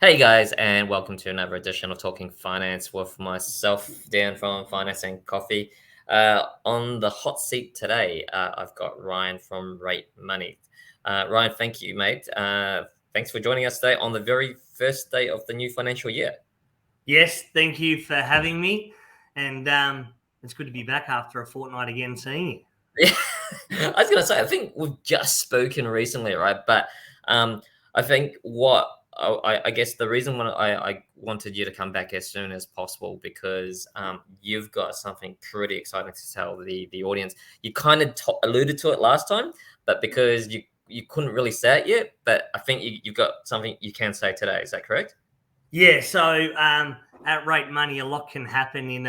Hey guys, and welcome to another edition of Talking Finance with myself, Dan from Finance and Coffee. On the hot seat today, I've got Ryan from RateMoney. Ryan, thank you, mate. Thanks for joining us today on the very first day of the new financial year. Yes, thank you for having me. And it's good to be back after a fortnight again seeing you. Yeah, I was going to say, I think we've just spoken recently, right? But I think I guess the reason why I wanted you to come back as soon as possible because you've got something pretty exciting to tell the audience. You kind of alluded to it last time, but because you couldn't really say it yet, but I think you've got something you can say today. Is that correct? Yeah, so at RateMoney, a lot can happen in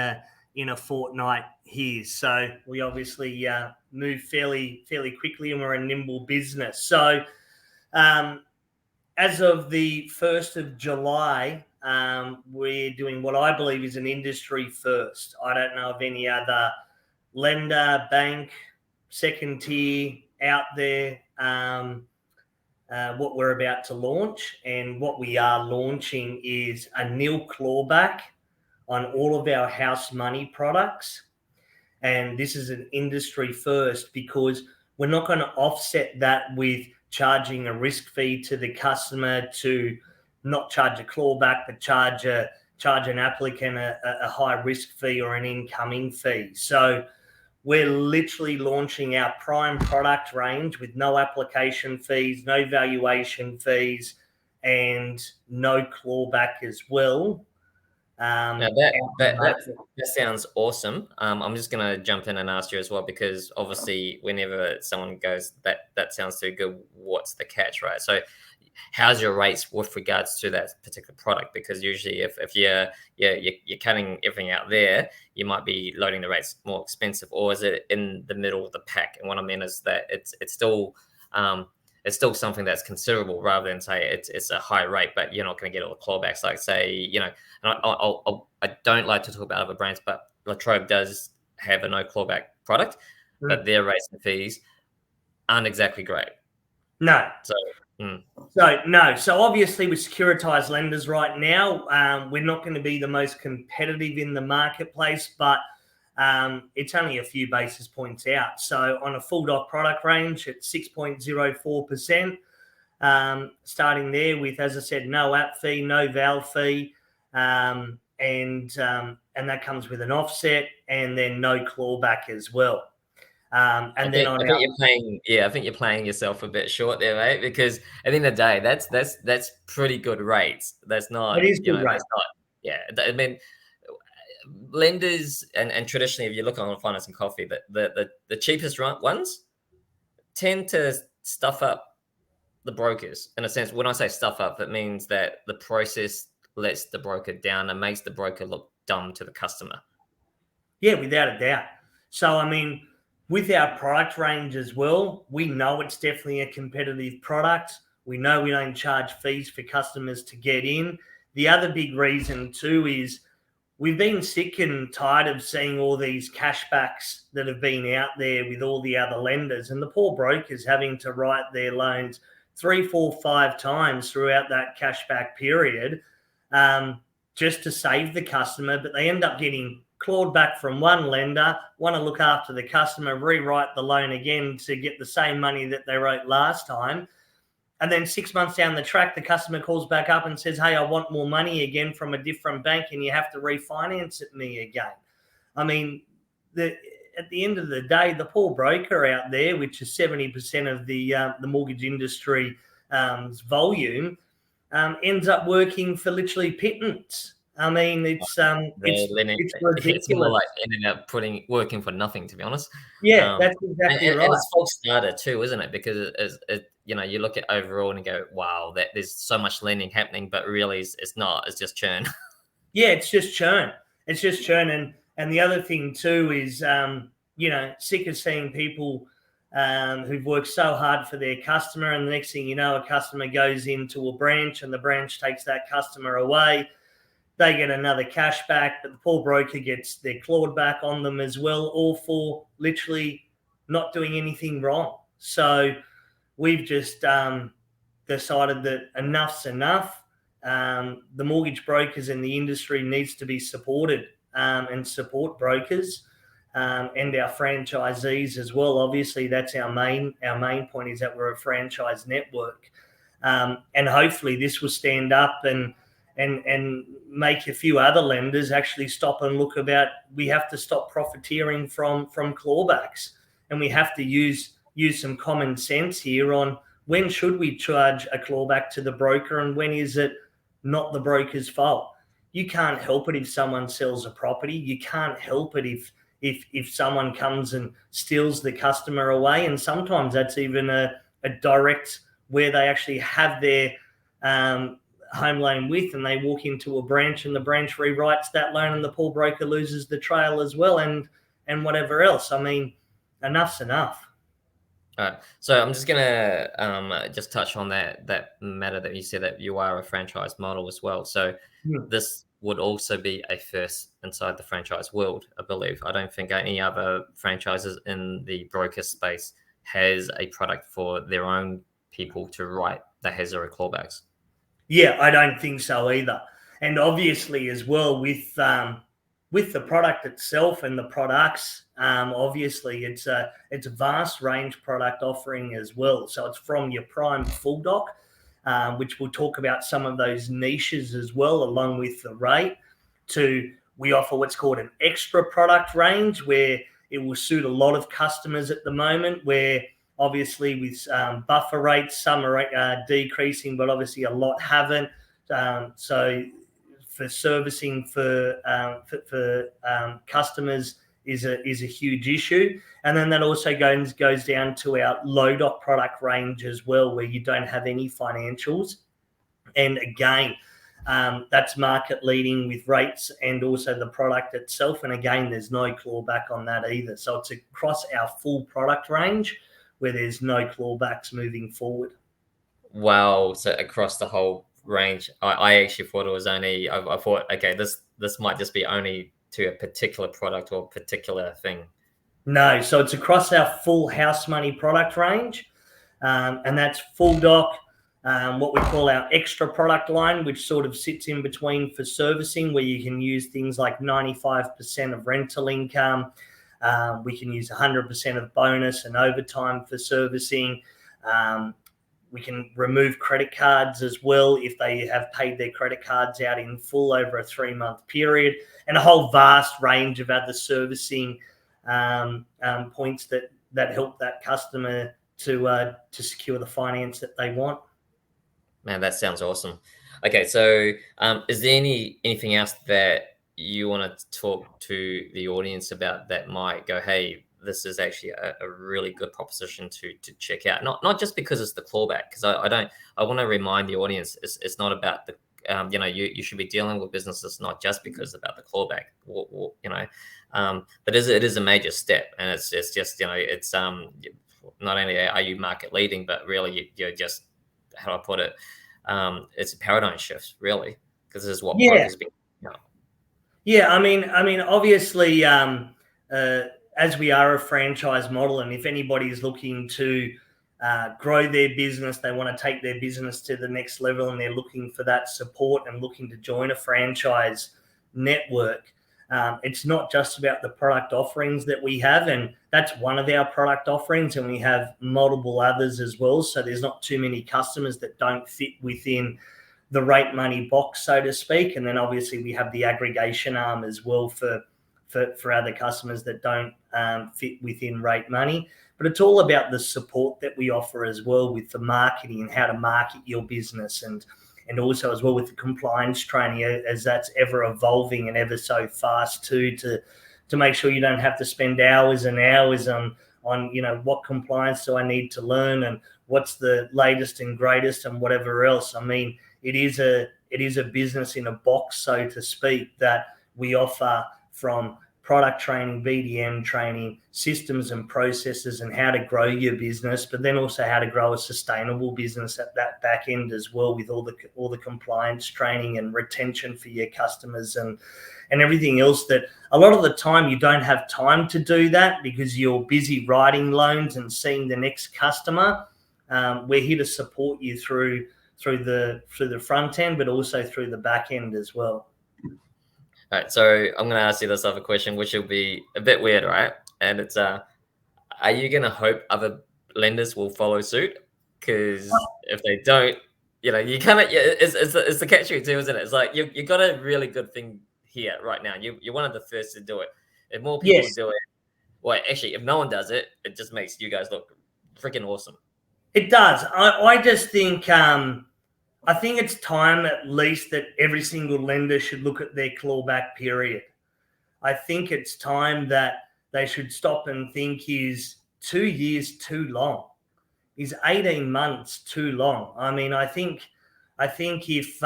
a fortnight here. So we obviously move fairly quickly, and we're a nimble business. So as of the 1st of July, we're doing what I believe is an industry first. I don't know of any other lender, bank, second tier out there. What we're about to launch, and what we are launching is a nil clawback on all of our house money products. And this is an industry first because we're not going to offset that with charging a risk fee to the customer to not charge a clawback, but charge an applicant a high risk fee or an incoming fee. So we're literally launching our prime product range with no application fees, no valuation fees, and no clawback as well. Now that sounds awesome. I'm just gonna jump in and ask you as well because obviously whenever someone goes that sounds too good, what's the catch, right? So how's your rates with regards to that particular product? Because usually if you're cutting everything out there, you might be loading the rates more expensive, or is it in the middle of the pack? And what I mean is that it's still something that's considerable rather than say it's a high rate, but you're not going to get all the clawbacks. Like say, and I don't like to talk about other brands, but Latrobe does have a no clawback product, but their rates and fees aren't exactly great. No. So no. So obviously with securitized lenders right now, we're not going to be the most competitive in the marketplace, but it's only a few basis points out. So on a full doc product range at 6.04%, starting there with, as I said, no app fee, no val fee, and that comes with an offset and then no clawback as well. I think you're playing yourself a bit short there, mate. Because at the end of the day, that's pretty good rates. That's not. It is good rate. That's not. Yeah, I mean, lenders and traditionally, if you look on Finance and Coffee, the cheapest ones tend to stuff up the brokers in a sense. When I say stuff up, it means that the process lets the broker down and makes the broker look dumb to the customer. Yeah, without a doubt. So I mean, with our product range as well, we know it's definitely a competitive product. We know we don't charge fees for customers to get in. The other big reason too is we've been sick and tired of seeing all these cashbacks that have been out there with all the other lenders, and the poor brokers having to write their loans 3, 4, 5 times throughout that cashback period just to save the customer, but they end up getting clawed back from one lender, want to look after the customer, rewrite the loan again to get the same money that they wrote last time. And then 6 months down the track, the customer calls back up and says, hey, I want more money again from a different bank and you have to refinance it me again. I mean, at the end of the day, the poor broker out there, which is 70% of the mortgage industry volume, ends up working for literally pittance. I mean, it's ridiculous. It's more like ending up working for nothing, to be honest. Yeah, that's exactly right. And it's false starter too, isn't it? Because you look at overall and you go, wow, that there's so much lending happening, but really it's not. It's just churn. Yeah, it's just churn. It's just churn. And the other thing too is, sick of seeing people who've worked so hard for their customer, and the next thing you know, a customer goes into a branch and the branch takes that customer away. They get another cash back, but the poor broker gets their clawed back on them as well, all for literally not doing anything wrong. So we've just decided that enough's enough. the mortgage brokers in the industry needs to be supported and support brokers and our franchisees as well. Obviously, that's our main point, is that we're a franchise network, and hopefully this will stand up and make a few other lenders actually stop and look about. We have to stop profiteering from clawbacks, and we have to use some common sense here on when should we charge a clawback to the broker and when is it not the broker's fault. You can't help it if someone sells a property. You can't help it if someone comes and steals the customer away. And sometimes that's even a direct, where they actually have their home loan with, and they walk into a branch and the branch rewrites that loan and the poor broker loses the trail as well, and whatever else. I mean, enough's enough. All right. So I'm just gonna just touch on that matter that you said, that you are a franchise model as well. So this would also be a first inside the franchise world, I believe. I don't think any other franchises in the broker space has a product for their own people to write that has zero clawbacks. Yeah, I don't think so either. And obviously as well with the product itself and the products, obviously it's a vast range product offering as well. So it's from your prime full doc, which we'll talk about some of those niches as well, along with the rate, to we offer what's called an extra product range, where it will suit a lot of customers at the moment, where obviously with buffer rates, some are decreasing, but obviously a lot haven't. So for servicing for customers is a huge issue. And then that also goes down to our low doc product range as well, where you don't have any financials. And again, that's market leading with rates and also the product itself. And again, there's no clawback on that either. So it's across our full product range where there's no clawbacks moving forward. Wow. So across the whole range, I actually thought it was only, I thought, okay, this might just be only to a particular product or particular thing. No, so it's across our full house money product range, and that's full doc, what we call our extra product line, which sort of sits in between for servicing, where you can use things like 95% of rental income. We can use 100% of bonus and overtime for servicing. We can remove credit cards as well if they have paid their credit cards out in full over a 3-month period, and a whole vast range of other servicing points that help that customer to secure the finance that they want. Man, that sounds awesome. Okay, so is there anything else that you want to talk to the audience about that might go, hey, this is actually a really good proposition to check out? Not just because it's the clawback, because I want to remind the audience it's not about the you should be dealing with businesses not just because about the clawback, but it is a major step, and it's just it's not only are you market leading, but really you're just, how do I put it, it's a paradigm shift really, because this is what brokers been. Yeah, I mean, obviously, as we are a franchise model, and if anybody is looking to grow their business, they want to take their business to the next level, and they're looking for that support and looking to join a franchise network, it's not just about the product offerings that we have, and that's one of our product offerings, and we have multiple others as well. So there's not too many customers that don't fit within the RateMoney box, so to speak. And then obviously we have the aggregation arm as well for other customers that don't fit within RateMoney. But it's all about the support that we offer as well, with the marketing and how to market your business, and also as well with the compliance training, as that's ever evolving and ever so fast too, to make sure you don't have to spend hours and hours on what compliance do I need to learn and what's the latest and greatest and whatever else. I mean, it is a business in a box, so to speak, that we offer, from product training, BDM training, systems and processes, and how to grow your business, but then also how to grow a sustainable business at that back end as well, with all the compliance training and retention for your customers and everything else that a lot of the time you don't have time to do that because you're busy writing loans and seeing the next customer. We're here to support you through through the front end, but also through the back end as well. All right, so I'm going to ask you this other question, which will be a bit weird, right? And it's, are you going to hope other lenders will follow suit? Because if they don't, you know, you kind of, it's the catch-22, isn't it? It's like you got a really good thing here right now. You're one of the first to do it. If more people do it, well, actually, if no one does it, it just makes you guys look freaking awesome. It does. I just think I think it's time at least that every single lender should look at their clawback period. I think it's time that they should stop and think, is 2 years too long? Is 18 months too long? I mean, I think if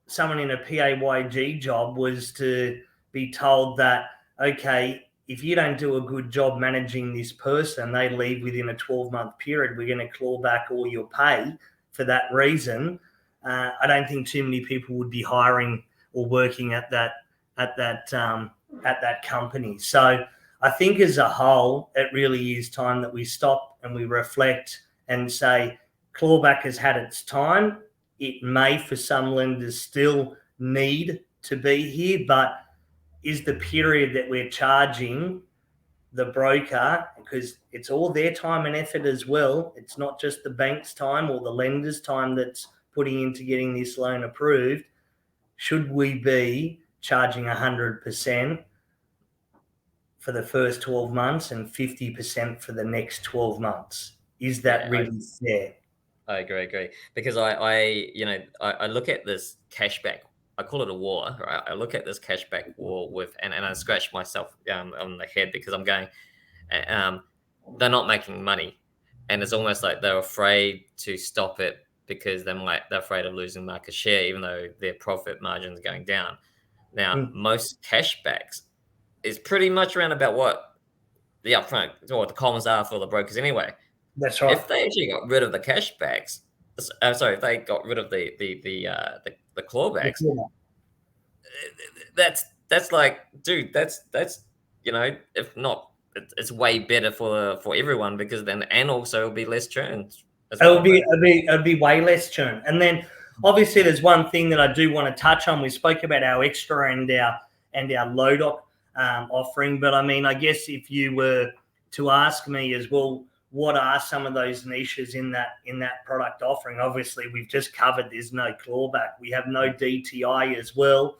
someone in a PAYG job was to be told that, okay, if you don't do a good job managing this person, they leave within a 12-month period, we're going to claw back all your pay for that reason. I don't think too many people would be hiring or working at that company. So I think as a whole, it really is time that we stop and we reflect and say, clawback has had its time. It may, for some lenders, still need to be here, but is the period that we're charging the broker, because it's all their time and effort as well. It's not just the bank's time or the lender's time that's putting into getting this loan approved. Should we be charging 100% for the first 12 months and 50% for the next 12 months? Is that really fair? I agree. Because I look at this cashback. I call it a war, right? I look at this cashback war and I scratch myself on the head because I'm going, they're not making money. And it's almost like they're afraid to stop it because they're afraid of losing market share, even though their profit margin is going down. Now, most cashbacks is pretty much around about what the upfront or the comms are for the brokers anyway. That's right. If they actually got rid of the cashbacks, if they got rid of the clawbacks, that's like, dude, that's if not, it's way better for everyone, because then, and also it'll be less churn. It'll be way less churn. And then obviously there's one thing that I do want to touch on. We spoke about our extra and our low doc offering, but I mean, I guess if you were to ask me as well, what are some of those niches in that product offering? Obviously, we've just covered there's no clawback. We have no DTI as well.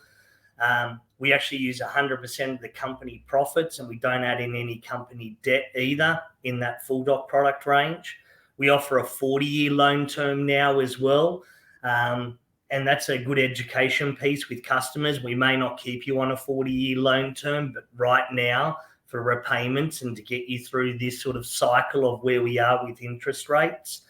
We actually use 100% of the company profits, and we don't add in any company debt either in that full doc product range. We offer a 40-year loan term now as well. And that's a good education piece with customers. We may not keep you on a 40-year loan term, but right now, for repayments and to get you through this sort of cycle of where we are with interest rates.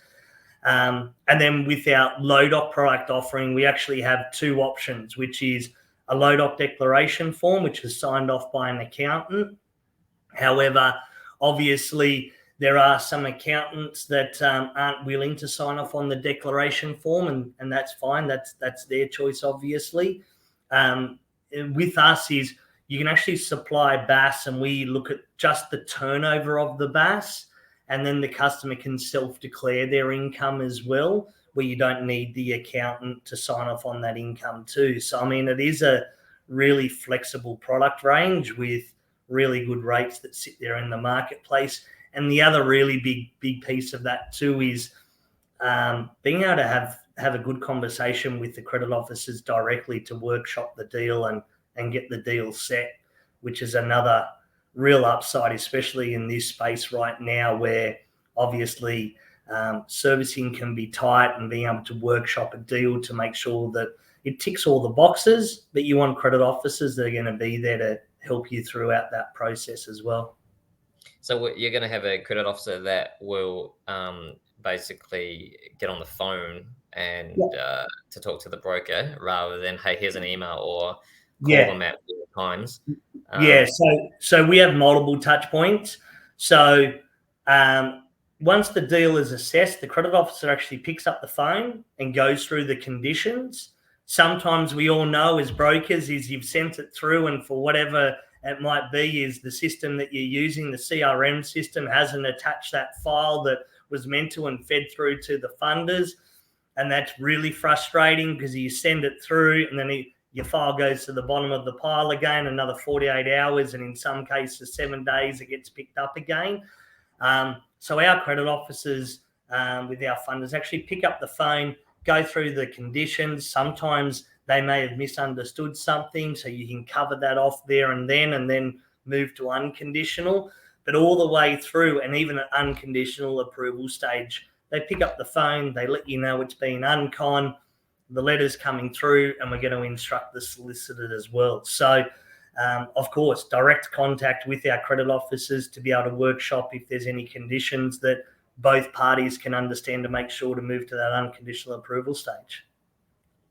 And then with our low doc product offering, we actually have two options, which is a low doc declaration form, which is signed off by an accountant. However, obviously, there are some accountants that aren't willing to sign off on the declaration form, and that's fine. That's their choice, obviously. With us is you can actually supply BAS, and we look at just the turnover of the BAS, and then the customer can self-declare their income as well, where you don't need the accountant to sign off on that income too. So, I mean, it is a really flexible product range with really good rates that sit there in the marketplace. And the other really big piece of that too is being able to have a good conversation with the credit officers directly to workshop the deal and get the deal set, which is another real upside, especially in this space right now where obviously servicing can be tight, and being able to workshop a deal to make sure that it ticks all the boxes, but you want credit officers that are going to be there to help you throughout that process as well. So you're going to have a credit officer that will basically get on the phone and to talk to the broker, rather than, hey, here's an email, or call them at times. So we have multiple touch points. So once the deal is assessed, the credit officer actually picks up the phone and goes through the conditions. Sometimes we all know as brokers is you've sent it through, and for whatever it might be, is the system that you're using, the CRM system, hasn't attached that file that was meant to and fed through to the funders. And that's really frustrating because you send it through and then your file goes to the bottom of the pile again, another 48 hours, and in some cases 7 days it gets picked up again. So our credit officers with our funders actually pick up the phone, go through the conditions. Sometimes they may have misunderstood something, so you can cover that off there and then move to unconditional. But all the way through, and even at unconditional approval stage, they pick up the phone, they let you know it's been uncon, the letter's coming through, and we're going to instruct the solicitor as well. So, of course, direct contact with our credit officers to be able to workshop if there's any conditions that both parties can understand to make sure to move to that unconditional approval stage.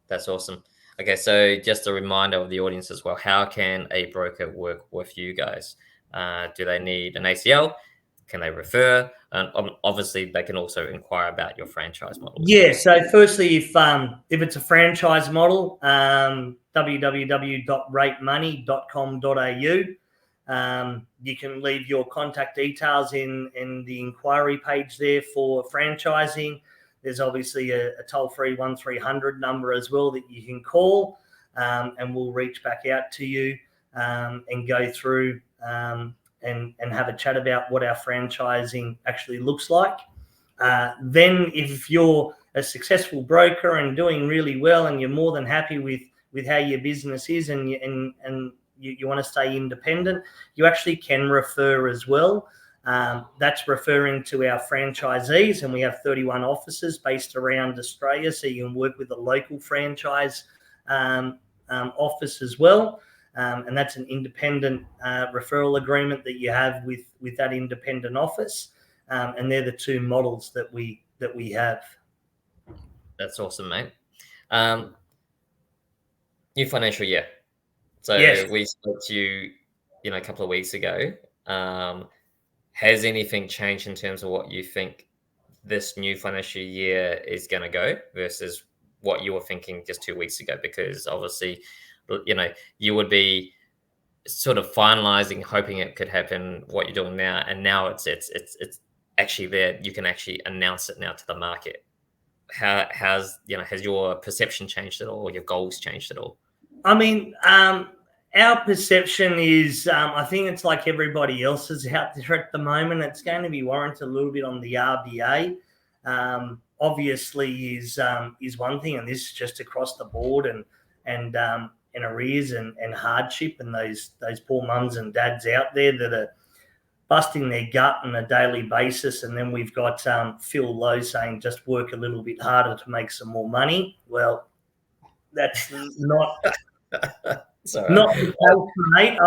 That's awesome. Okay, so just a reminder of the audience as well, how can a broker work with you guys? Do they need an ACL? Can they refer? And obviously, they can also inquire about your franchise model. Yeah, so firstly, if it's a franchise model, www.ratemoney.com.au. You can leave your contact details in the inquiry page there for franchising. There's obviously a toll-free 1300 number as well that you can call, and we'll reach back out to you and go through and have a chat about what our franchising actually looks like. Then if you're a successful broker and doing really well and you're more than happy with how your business is and you want to stay independent, you actually can refer as well. That's referring to our franchisees, and we have 31 offices based around Australia, so you can work with a local franchise office as well. And that's an independent referral agreement that you have with that independent office. And they're the two models that we have. That's awesome, mate. New financial year. So yes. We spoke to you, a couple of weeks ago. Has anything changed in terms of what you think this new financial year is going to go versus what you were thinking just 2 weeks ago? Because obviously, you would be sort of finalizing, hoping it could happen, what you're doing now, and now it's actually there. You can actually announce it now to the market. Has your perception changed at all, or your goals changed at all? I mean, our perception is, I think it's like everybody else's out there at the moment. It's going to be warranted a little bit on the RBA. Obviously, is one thing, and this is just across the board, and arrears and hardship, and those poor mums and dads out there that are busting their gut on a daily basis. And then we've got Phil Lowe saying just work a little bit harder to make some more money. Well, that's not not the case, mate.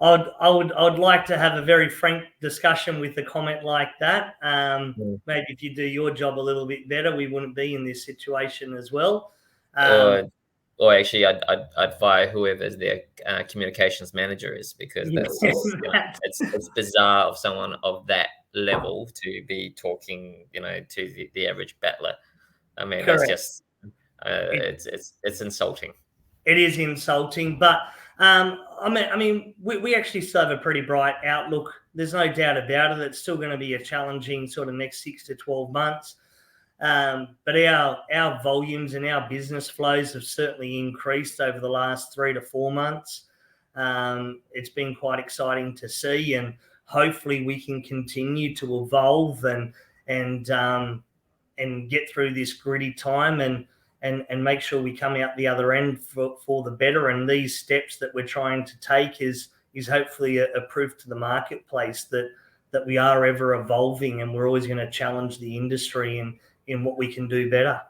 I'd like to have a very frank discussion with a comment like that. Maybe if you do your job a little bit better, we wouldn't be in this situation as well. Or actually, I'd fire whoever their communications manager is, because that's just, it's bizarre of someone of that level to be talking, to the average battler. I mean, Correct. That's just it's insulting. It is insulting, but I mean, we actually still have a pretty bright outlook. There's no doubt about it. It's still going to be a challenging sort of next 6 to 12 months. But our volumes and our business flows have certainly increased over the last 3 to 4 months. It's been quite exciting to see, and hopefully we can continue to evolve and get through this gritty time and make sure we come out the other end for the better. And these steps that we're trying to take is hopefully a proof to the marketplace that we are ever evolving, and we're always going to challenge the industry in what we can do better.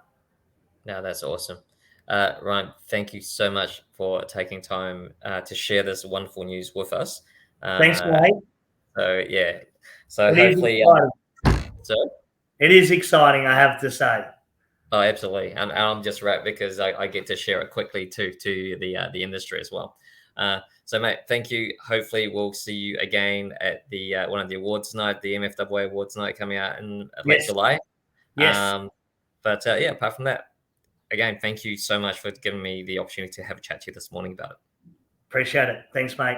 No, that's awesome. Ryan, thank you so much for taking time to share this wonderful news with us. Thanks, mate. So, yeah. So hopefully... it is exciting, I have to say. Oh, absolutely. And I'm just right because I get to share it quickly to the industry as well. So, mate, thank you. Hopefully, we'll see you again at the one of the awards night, the MFAA awards night coming out in late July. Yes. But yeah, apart from that, again, thank you so much for giving me the opportunity to have a chat to you this morning about it. Appreciate it. Thanks, mate.